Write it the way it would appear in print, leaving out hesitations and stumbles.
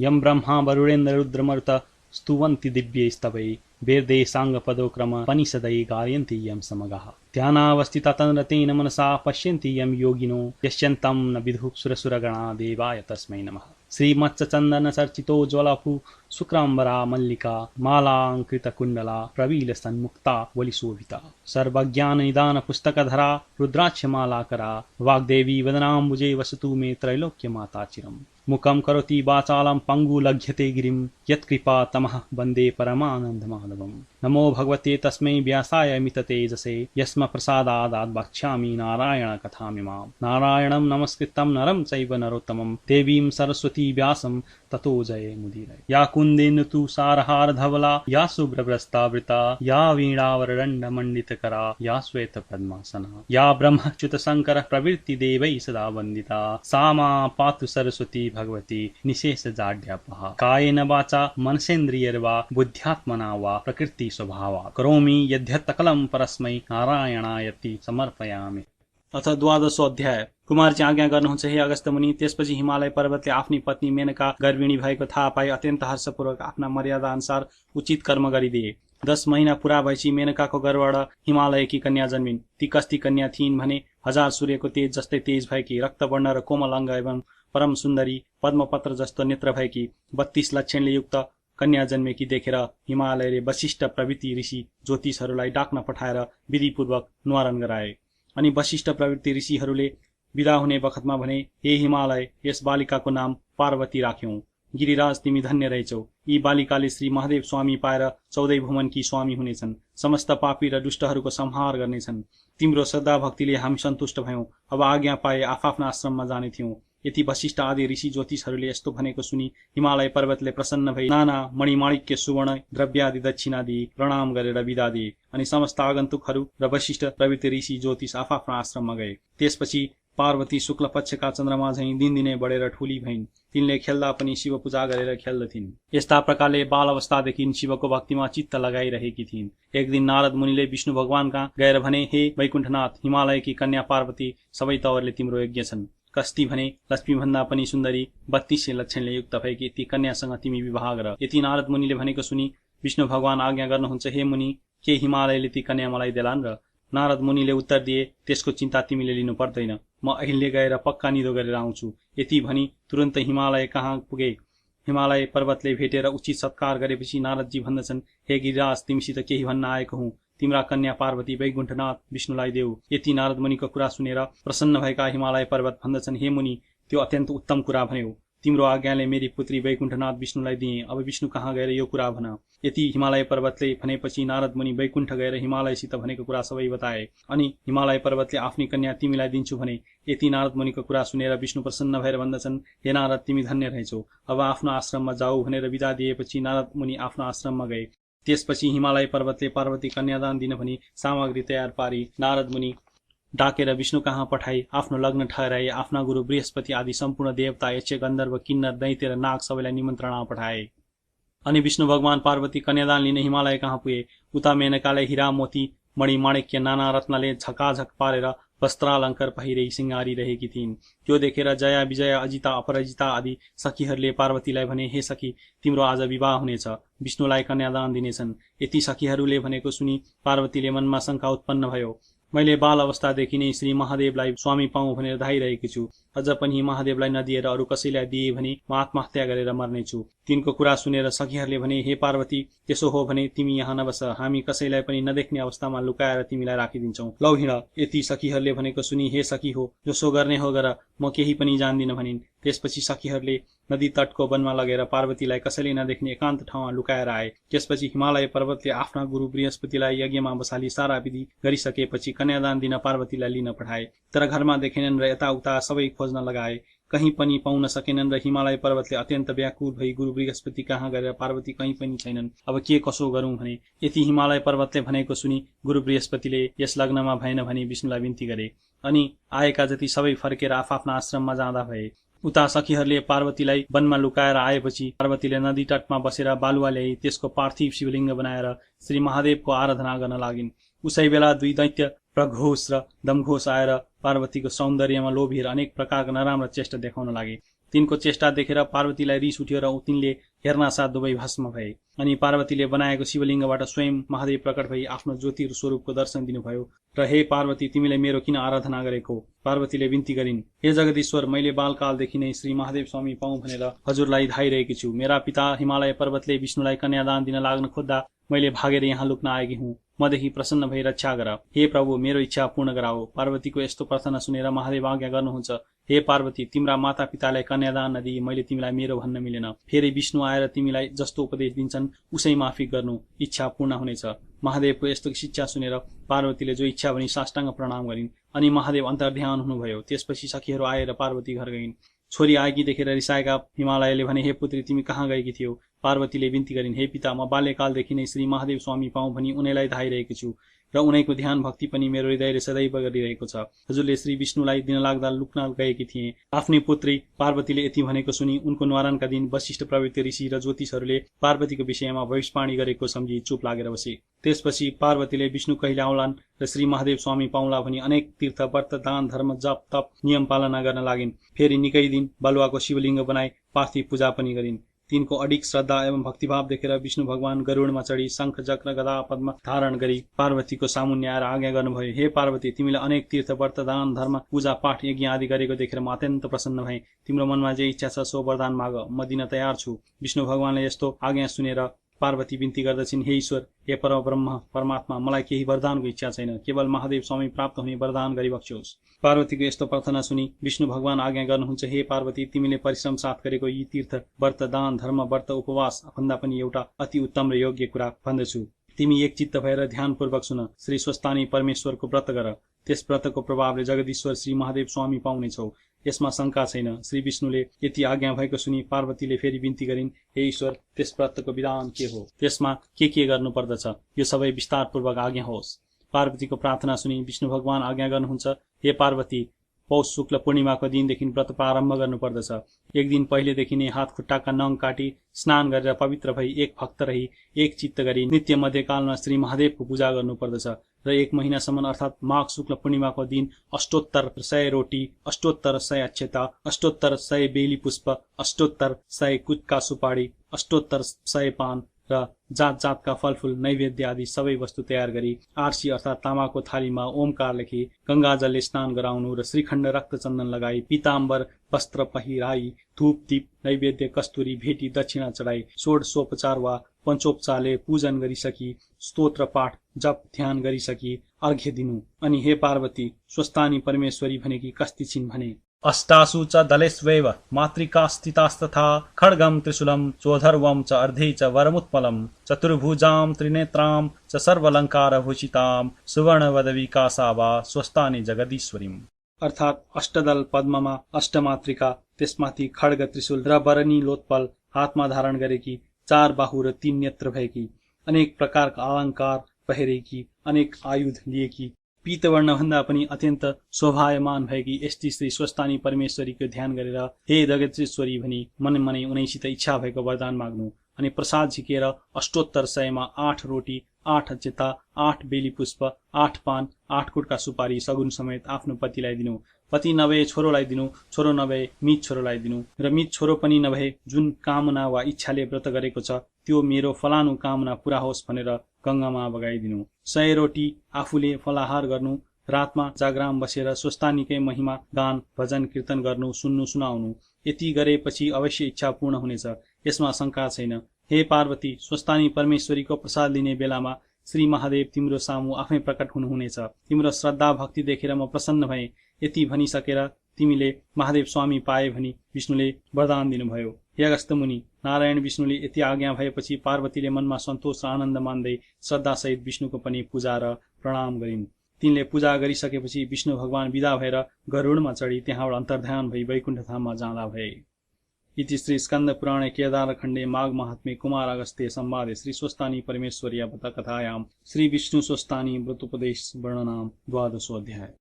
यं ब्रह्मा वरुणेन्द्र रुद्रमरुत स्तुवन्ति दिव्यैस्तवै वेदै साङ्गपदोक्रम पनिषदै गायन्ति यं समगाः ध्यानावस्थिता तन्रतेन मनसा पश्यन्ति यं योगिनो यस्यन्तं न विदुः सुरसुरगणा देवाय तस्मै नमः। श्रीमत्स्यचन्दन चर्चितो ज्वलभू शुक्राम्बरा मल्लिका मालाङ्कृतकुण्डला प्रवीलसन्मुक्ता वलिशोभिता सर्वज्ञाननिदान पुस्तकधरा रुद्राक्षमालाकरा वाग्देवी वदनाम्बुजे वसतु मे त्रैलोक्यमाता चिरम्। मुखं करोति वाचालं पङ्गुलघ्यते गिरिं यत्कृपा तमः वन्दे परमानन्दमाधवम्। नमो भगवते तस्मै व्यासाय मिततेजसे यस्मत्प्रसादात् वक्ष्यामि नारायण कथामिमाम्। नारायणं नमस्कृतं नरं चैव नरोत्तमं देवीं सरस्वती व्यासं ततो जयमुदीरये। या कुन्देन्दु तुषारहार धवला या शुभ्रवस्त्रावृता या वीणावरदण्डमण्डितकरा या श्वेतपद्मासना या ब्रह्मच्युतशङ्कर प्रवृत्ति देवैः सदा वन्दिता सा मा पातु सरस्वती भगवती निशेषजाड्यापहा। कायेन वाचा मनसेन्द्रियैर्वा बुद्ध्यात्मना वा प्रकृति स्वभावात् करोमि यद्यत्सकलं परस्मै नारायणायति समर्पयामि। अथ 12औं अध्याय। कुमारजी आज्ञा गर्नुहुन्छ हे अगस्त्य मुनि। त्यसपछि हिमालय पर्वतले आफ्नी पत्नी मेनका गर्भिणी भएको थाहा पाई अत्यन्त हर्षपूर्वक आफ्ना मर्यादा अनुसार उचित कर्म गरिदिए। 10 महिना पूरा भएपछि मेनकाको गर्भबाट हिमालयकी कन्या जन्मिन्। ती कस्ती कन्या थिइन् भने 1000 सूर्यको तेज जस्तै तेज भएकी, रक्तवर्ण र कोमल अङ्ग एवं परम सुन्दरी, पद्मपत्र जस्तो नेत्र भएकी, 32 लक्षणले युक्त कन्या जन्मेकी देखेर हिमालयले वशिष्ठ प्रवृत्ति ऋषि ज्योतिषहरूलाई डाक्न पठाएर विधिपूर्वक न्वारण गराए। अनि वशिष्ठ प्रवृत्ति ऋषिहरूले विदा हुने बखतमा भने, हे हिमालय, यस बालिकाको नाम पार्वती राख्यौं। गिरिराज तिमी धन्य रहेछौ। यी बालिकाले श्री महादेव स्वामी पाएर 14 भुवनकी स्वामी हुनेछन्। समस्त पापी र दुष्टहरूको संहार गर्नेछन्। तिम्रो श्रद्धा भक्तिले हामी सन्तुष्ट भयौं। अब आज्ञा पाए आफ्ना आश्रममा जाने थियौं। यति वशिष्ठ आदि ऋषि ज्योतिषहरूले यस्तो भनेको सुनि हिमालय पर्वतले प्रसन्न भई नाना मणिमाणिक्य सुवर्ण द्रव्यादि दक्षिणा दिई प्रणाम गरेर विदा दिए। अनि समस्त आगन्तुकहरू र वशिष्ठ प्रवृत्ति ऋषि ज्योतिष आफ्ना आश्रममा गए। त्यसपछि पार्वती शुक्ल पक्षका चन्द्रमा झैं दिनदिनै बढेर ठूली भइन्। तिनले खेल्दा पनि शिव पूजा गरेर खेल्दथिन्। यस्ता प्रकारले बाल अवस्थादेखि शिवको भक्तिमा चित्त लगाइरहेकी थिइन्। एक दिन नारद मुनिले विष्णु भगवान कहाँ गएर भने, हे वैकुण्ठनाथ, हिमालयकी कन्या पार्वती सबै तवरले तिम्रो यज्ञ छन्। कस्ती भने लक्ष्मी भन्दा पनि सुन्दरी 32 लक्षणले युक्त भएकी ती कन्यासँग तिमी विवाह गर। यति नारद मुनिले भनेको सुनि विष्णु भगवान आज्ञा गर्नुहुन्छ, हे मुनि, के हिमालयले ती कन्या मलाई देलान् र? नारद मुनिले उत्तर दिए, त्यसको चिन्ता तिमीले लिनु पर्दैन। म अहिले गएर पक्का निधो गरेर आउँछु। यति भनी तुरन्तै हिमालय कहाँ पुगे। हिमालय पर्वतले भेटेर उचित सत्कार गरेपछि नारदजी भन्दछन्, हे गिरिराज, तिमीसित केही भन्न आएको हुँ। तिम्रा कन्या पार्वती वैकुण्ठनाथ विष्णुलाई देऊ। यति नारद मुनिको कुरा सुनेर प्रसन्न भएका हिमालय पर्वत भन्दछन्, हे मुनि, त्यो अत्यन्त उत्तम कुरा भन्यौ। तिम्रो आज्ञाले मेरी पुत्री वैकुण्ठनाथ विष्णुलाई दिए। अब विष्णु कहाँ गएर यो कुरा भन। यति हिमालय पर्वतले भनेपछि नारद मुनि वैकुण्ठ गएर हिमालयसित भनेको कुरा सबै बताए। अनि हिमालय पर्वतले आफ्नी कन्या तिमीलाई दिन्छु भने। यति नारद मुनिको कुरा सुनेर विष्णु प्रसन्न भएर भन्दछन्, हे नारद, तिमी धन्य रहेछौ। अब आफ्नो आश्रममा जाऊ भनेर विदा दिएपछि नारद मुनि आफ्नो आश्रममा गए। त्यसपछि हिमालय पर्वतले पार्वती कन्यादान दिन भनी सामग्री तयार पारी नारद मुनि डाकेर विष्णु कहाँ पठाई आफ्नो लग्न ठहराए। आफ्ना गुरु बृहस्पति आदि सम्पूर्ण देवता, यक्ष, गन्धर्व, किन्नर, दैत्य र नाग सबैलाई निमन्त्रणा पठाए। अनि विष्णु भगवान पार्वती कन्यादान लिन हिमालय कहाँ पुगे। उता मेनकाले हीरा मोती मणिमाणिक्य नाना रत्नले झकाझक पारेर वस्त्रालङ्कार पहिरै सिंगारी रहेकी थिइन्। त्यो देखेर जया, विजया, अजिता, अपराजिता आदि सखीहरूले पार्वतीलाई भने, हे सखी, तिम्रो आज विवाह हुनेछ। विष्णुलाई कन्यादान दिनेछन्। यति सखीहरूले भनेको सुनि पार्वतीले मनमा शङ्का उत्पन्न भयो। मैले बाल अवस्थादेखि नै श्री महादेवलाई स्वामी पाऊँ भनेर धाइरहेकी छु। अझ पनि महादेवलाई नदिएर अरू कसैलाई दिए भने म आत्महत्या गरेर मर्नेछु। तिनको कुरा सुनेर सखीहरूले भने, हे पार्वती, त्यसो हो भने तिमी यहाँ नबस। हामी कसैलाई पनि नदेख्ने अवस्थामा लुकाएर तिमीलाई राखिदिन्छौँ। लौ हिँड। यति सखीहरूले भनेको सुनि, हे सखी हो, जसो गर्ने हो गर, म केही पनि जान्दिन भनिन्। त्यसपछि सखीहरूले नदी तटको वनमा लगेर पार्वतीलाई कसैले नदेख्ने एकान्त ठाउँमा लुकाएर आए। त्यसपछि हिमालय पर्वतले आफ्ना गुरु बृहस्पतिलाई यज्ञमा बसाली सारा विधि गरिसकेपछि कन्यादान दिन पार्वतीलाई लिन पठाए। तर घरमा देखेनन् र यताउता सबै खोज्न लगाए, कहीँ पनि पाउन सकेनन्। र हिमालय पर्वतले अत्यन्त व्याकुल भई गुरु बृहस्पति कहाँ गएर पार्वती कहीँ पनि छैनन्। अब के कसो गरौँ भने। यति हिमालय पर्वतले भनेको सुनि गुरु बृहस्पतिले यस लग्नमा भएन भनी विष्णुलाई बिन्ती गरे। अनि आएका जति सबै फर्केर आफ्ना आश्रममा जाँदा भए। उता सखीहरूले पार्वतीलाई वनमा लुकाएर आएपछि पार्वतीले नदी तटमा बसेर बालुवा ल्याई त्यसको पार्थिव शिवलिङ्ग बनाएर श्री महादेवको आराधना गर्न लागिन्। उसै बेला 2 दैत्य प्रघोष र दमघोष आएर पार्वतीको सौन्दर्यमा लोभिएर अनेक प्रकारका नराम्रा चेष्टा देखाउन लागे। तिनको चेष्टा देखेर पार्वतीलाई रिस उठ्यो र तिनले हेर्नासाथ दुवै भस्म भए। अनि पार्वतीले बनाएको शिवलिङ्गबाट स्वयं महादेव प्रकट भई आफ्नो ज्योति स्वरूपको दर्शन दिनुभयो र हे पार्वती, तिमीले मेरो किन आराधना गरेको? पार्वतीले बिन्ती गरिन्, हे जगदीश्वर, मैले बालकालदेखि नै श्री महादेव स्वामी पाऊँ भनेर हजुरलाई धाइरहेकी छु। मेरा पिता हिमालय पर्वतले विष्णुलाई कन्यादान दिन लाग्न खोज्दा मैले भागेर यहाँ लुक्न आएकी हुँ। मदेखि प्रसन्न भई रक्षा गर। हे प्रभु, मेरो इच्छा पूर्ण गराओ। पार्वतीको यस्तो प्रार्थना सुनेर महादेव आज्ञा गर्नुहुन्छ, हे पार्वती, तिम्रा माता पितालाई कन्यादान नदिई मैले तिमीलाई मेरो भन्न मिलेन। फेरि विष्णु आएर तिमीलाई जस्तो उपदेश दिन्छन् उसै माफी गर्नु, इच्छा पूर्ण हुनेछ। महादेवको यस्तो शिक्षा सुनेर पार्वतीले जो इच्छा भनी साष्टाङ्ग प्रणाम गरिन्। अनि महादेव अन्तर्ध्यान हुनुभयो। त्यसपछि सखीहरू आएर पार्वती घर गइन्। छोरी आएकी देखेर रिसाएका हिमालयले भने, हे पुत्री, तिमी कहाँ गएकी थियौ? पार्वतीले बिन्ती गरिन्, हे पिता, म बाल्यकालदेखि नै श्री महादेव स्वामी पाऊँ भनी उनैलाई धाइरहेकी छु र उनैको ध्यान भक्ति पनि मेरो हृदयले सदैव गरिरहेको छ। हजुरले श्री विष्णुलाई दिन लाग्दा लुक्न गएकी थिए। आफ्नै पुत्री पार्वतीले यति भनेको सुनि उनको न्वारानका दिन वशिष्ठ प्रवृत्ति ऋषि र ज्योतिषहरूले पार्वतीको विषयमा भविष्यवाणी गरेको सम्झी चुप लागेर बसे। त्यसपछि पार्वतीले विष्णु कहिले आउलान् र श्री महादेव स्वामी पाउला भनी अनेक तीर्थ व्रत दान धर्म जप तप नियम पालना गर्न लागिन्। फेरि निकै दिन बालुवाको शिवलिङ्ग बनाई पार्थिव पूजा पनि गरिन्। तिनको अडिक श्रद्धा एवं भक्तिभाव देखेर विष्णु भगवान गरुडमा चढी शंख चक्र गदा पद्म धारण गरी पार्वतीको सामुन्य आएर आज्ञा गर्नुभयो, हे पार्वती, तिमीले अनेक तीर्थ व्रत दान धर्म पूजा पाठ यज्ञ आदि गरेको देखेर म अत्यन्त प्रसन्न भएँ। तिम्रो मनमा जे इच्छा छ सो वरदान माग, म दिन तयार छु। विष्णु भगवानले यस्तो आज्ञा सुनेर पार्वती बिन्ती गर्दछिन्, हे ईश्वर, हे परब्रह्म परमात्मा, मलाई केही वरदानको इच्छा छैन, केवल महादेव स्वामी प्राप्त हुने वरदान गरिबक्सोस्। पार्वतीको यस्तो प्रार्थना सुनि विष्णु भगवान आज्ञा गर्नुहुन्छ, हे पार्वती, तिमीले परिश्रम साथ गरेको यी तीर्थ व्रत दान धर्म व्रत उपवास भन्दा पनि एउटा अति उत्तम र योग्य कुरा भन्दछु। तिमी एक चित्त भएर ध्यानपूर्वक सुन। श्री स्वस्थानी परमेश्वरको व्रत गर। त्यस व्रतको प्रभावले जगदीश्वर श्री महादेव स्वामी पाउनेछौ, यसमा शंका छैन। श्री विष्णुले यति आज्ञा भएको सुनि पार्वतीले फेरि बिन्ती गरिन्, हे ईश्वर, त्यस व्रतको विधान के हो? त्यसमा के गर्नु पर्दछ? यो सबै विस्तारपूर्वक आज्ञा होस्। पार्वतीको प्रार्थना सुनि विष्णु भगवान आज्ञा गर्नुहुन्छ, हे पार्वती, पौष शुक्ल पूर्णिमाको दिनदेखि व्रत प्रारम्भ गर्नुपर्दछ। एक दिन पहिलेदेखि नै हात खुट्टाका नङ काटी स्नान गरेर पवित्र भई एक भक्त रही एक चित्त गरी नित्य मध्यकालमा श्री महादेवको पूजा गर्नुपर्दछ र एक महिनासम्म अर्थात् माघ शुक्ल पूर्णिमाको दिन अष्टोत्तर 100 रोटी, अष्टोत्तर 100 अक्षता, अष्टोत्तर 100 बेली पुष्प, अष्टोत्तर 100 कुटका सुपारी, अष्टोत्तर 100 पान र जात जातका फलफूल नैवेद्य आदि सबै वस्तु तयार गरी आरसी अर्थात् तामाको थालीमा ओमकार लेखी गंगाजलले स्नान गराउनु र श्रीखण्ड रक्तचन्दन लगाई पीताम्बर वस्त्र पहिराई धूप दीप नैवेद्य कस्तुरी भेटी दक्षिणा चढाई षोडशोपचार वा पञ्चोपचारले पूजन गरिसकी स्तोत्र पाठ जप ध्यान गरिसकी अर्घ्य दिनु। अनि हे पार्वती, स्वस्थानी परमेश्वरी भनेकी कस्ती छिन् भने, अष्टासु च दलेष्वेव मातृका स्थितास्तथा खड्गम त्रिशूलम चोधर्वम च अर्धे च वरमुत्पलम चतुर्भुजाम त्रिनेत्राम च सर्वलंकारभूषिताम सुवर्णवदविकासा वा स्वस्थानी जगदीश्वरीम। अर्थात् अष्टदल पद्ममा अष्टमातृका, त्यसमाथि खड्ग त्रिशूल र वरनी लोत्पल हातमा धारण गरेकी, 4 बाहु र 3 नेत्र भएकी, अनेक प्रकारका अलङ्कार पहिरेकी, अनेक आयुध लिएकी, पीतवर्ण भन्दा पनि अत्यन्त शोभायमान भएकी यस्ती श्री स्वस्थानी परमेश्वरीको ध्यान गरेर हे जगदीश्वरी भनी मनै उनैसित इच्छा भएको वरदान माग्नु। अनि प्रसाद झिकेर अष्टोत्तर 100 मा 8 रोटी, 8 अक्षता, 8 बेली पुष्प, 8 पान, 8 कुटका सुपारी सगुन समेत आफ्नो पतिलाई दिनु। पति नभए छोरोलाई दिनु, छोरो नभए मित छोरोलाई दिनु र मित छोरो पनि नभए जुन कामना वा इच्छाले व्रत गरेको छ त्यो मेरो फलानु कामना पूरा होस् भनेर गंगामा बगाइदिनु। 100 रोटी आफूले फलाहार गर्नु, रातमा जागराम बसेर स्वस्थानीकै महिमा गान भजन कीर्तन गर्नु, सुन्नु सुनाउनु। यति गरेपछि अवश्य इच्छा पूर्ण हुनेछ, यसमा शंका छैन। हे पार्वती, स्वस्थानी परमेश्वरीको प्रसाद लिने बेलामा श्री महादेव तिम्रो सामु आफै प्रकट हुनुहुनेछ। तिम्रो श्रद्धा भक्ति देखेर म प्रसन्न भएँ। यति भनिसकेर तिमीले महादेव स्वामी पाए भनी विष्णुले वरदान दिनुभयो। हे अगस्त्य मुनि, नारायण विष्णुले यति आज्ञा भएपछि पार्वतीले मनमा सन्तोष र आनन्द मान्दै श्रद्धासहित विष्णुको पनि पूजा र प्रणाम गरिन्। तिनले पूजा गरिसकेपछि विष्णु भगवान विदा भएर गरुडमा चढी त्यहाँबाट अन्तर्ध्यान भई वैकुण्ठ धाममा जाँदा भए। इति श्री स्कन्द पुराणे केदारखण्डे माघ महात्म्ये कुमार अगस्त्य संवादे श्री स्वस्थानी परमेश्वरी अवतार कथायां श्री विष्णु स्वस्थानी व्रतोपदेश वर्णनाम 12 अध्याय।